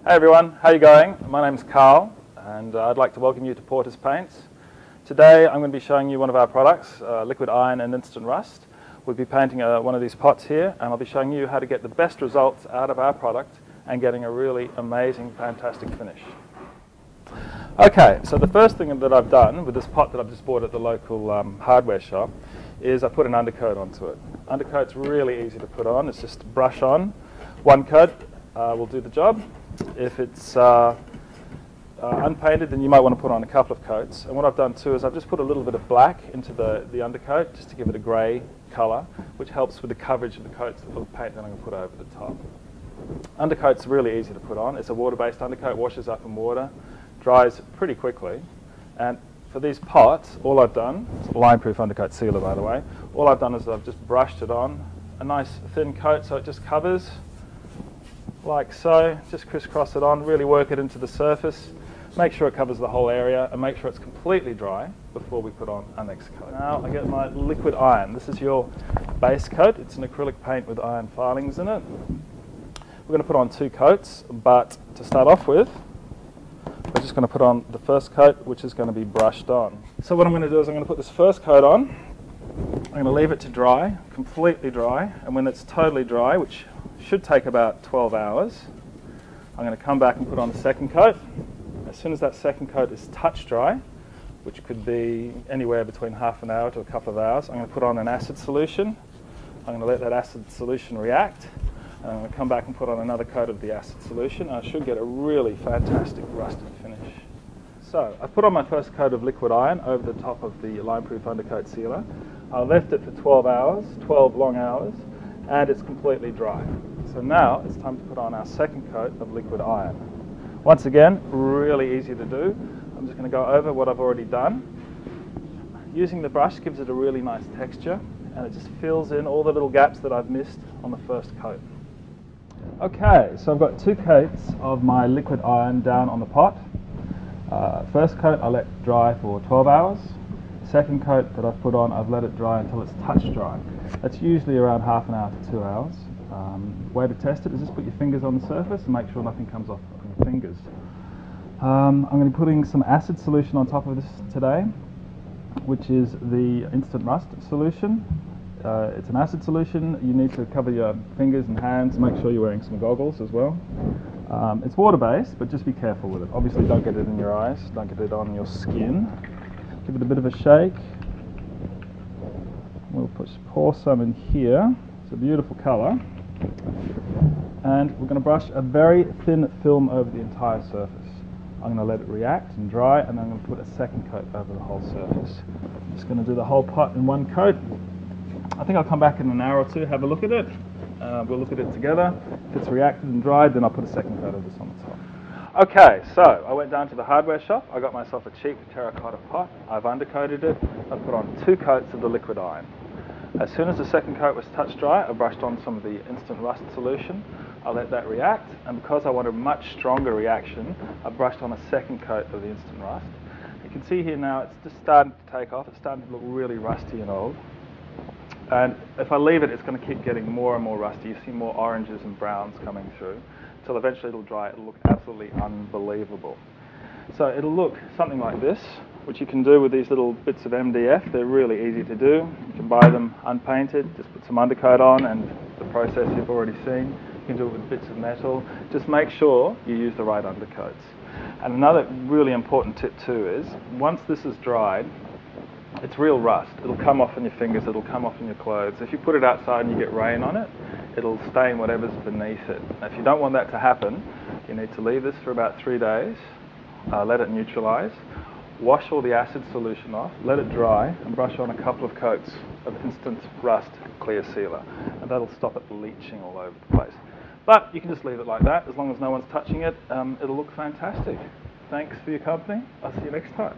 Hey everyone, how are you going? My name's Carl and I'd like to welcome you to Porter's Paints. Today I'm going to be showing you one of our products, liquid iron and instant rust. We'll be painting one of these pots here and I'll be showing you how to get the best results out of our product and getting a really amazing, fantastic finish. Okay, so the first thing that I've done with this pot that I've just bought at the local hardware shop is I put an undercoat onto it. Undercoat's really easy to put on, it's just brush on. One coat will do the job. If it's unpainted, then you might want to put on a couple of coats. And what I've done too is I've just put a little bit of black into the undercoat just to give it a grey colour, which helps with the coverage of the coats of the paint that I'm going to put over the top. Undercoat's really easy to put on. It's a water-based undercoat, washes up in water, dries pretty quickly. And for these pots, all I've done, it's a line-proof undercoat sealer by the way, all I've done is I've just brushed it on, a nice thin coat so it just covers, like so. Just crisscross it on, really work it into the surface, make sure it covers the whole area and make sure it's completely dry before we put on our next coat. Now I get my liquid iron. This is your base coat. It's an acrylic paint with iron filings in it. We're going to put on 2 coats, but to start off with, we're just going to put on the first coat, which is going to be brushed on. So what I'm going to do is I'm going to put this first coat on. I'm going to leave it to dry, completely dry, and when it's totally dry, which should take about 12 hours, I'm going to come back and put on the second coat. As soon as that second coat is touch dry, which could be anywhere between half an hour to a couple of hours, I'm going to put on an acid solution. I'm going to let that acid solution react, and I'm going to come back and put on another coat of the acid solution, and I should get a really fantastic rusted finish. So I've put on my first coat of liquid iron over the top of the line-proof undercoat sealer. I left it for 12 hours, 12 long hours, and it's completely dry. So now it's time to put on our second coat of liquid iron. Once again, really easy to do. I'm just going to go over what I've already done. Using the brush gives it a really nice texture, and it just fills in all the little gaps that I've missed on the first coat. Okay, so I've got 2 coats of my liquid iron down on the pot. First coat I let dry for 12 hours. Second coat that I've put on, I've let it dry until it's touch dry. That's usually around half an hour to 2 hours. Way to test it is just put your fingers on the surface and make sure nothing comes off on your fingers. I'm going to be putting some acid solution on top of this today, which is the instant rust solution. It's an acid solution. You need to cover your fingers and hands, make sure you're wearing some goggles as well. It's water-based, but just be careful with it. Obviously don't get it in your eyes, don't get it on your skin. Give it a bit of a shake. We'll pour some in here. It's a beautiful colour. And we're going to brush a very thin film over the entire surface. I'm going to let it react and dry, and then I'm going to put a second coat over the whole surface. I'm just going to do the whole pot in one coat. I think I'll come back in an hour or two, have a look at it. We'll look at it together. If it's reacted and dried, then I'll put a second coat of this on the top. Okay, so I went down to the hardware shop. I got myself a cheap terracotta pot. I've undercoated it. I've put on 2 coats of the liquid iron. As soon as the second coat was touch dry, I brushed on some of the instant rust solution. I let that react, and because I want a much stronger reaction, I brushed on a second coat of the instant rust. You can see here now it's just starting to take off. It's starting to look really rusty and old. And if I leave it, it's going to keep getting more and more rusty. You see more oranges and browns coming through, until eventually it'll dry. It'll look absolutely unbelievable. So it'll look something like this, which you can do with these little bits of MDF. They're really easy to do. You can buy them unpainted, just put some undercoat on, and the process you've already seen. You can do it with bits of metal. Just make sure you use the right undercoats. And another really important tip too is, once this is dried, it's real rust. It'll come off on your fingers, it'll come off on your clothes. If you put it outside and you get rain on it, it'll stain whatever's beneath it. Now, if you don't want that to happen, you need to leave this for about 3 days, let it neutralize, wash all the acid solution off, let it dry, and brush on a couple of coats of instant rust clear sealer. And that'll stop it leaching all over the place. But you can just leave it like that. As long as no one's touching it, it'll look fantastic. Thanks for your company. I'll see you next time.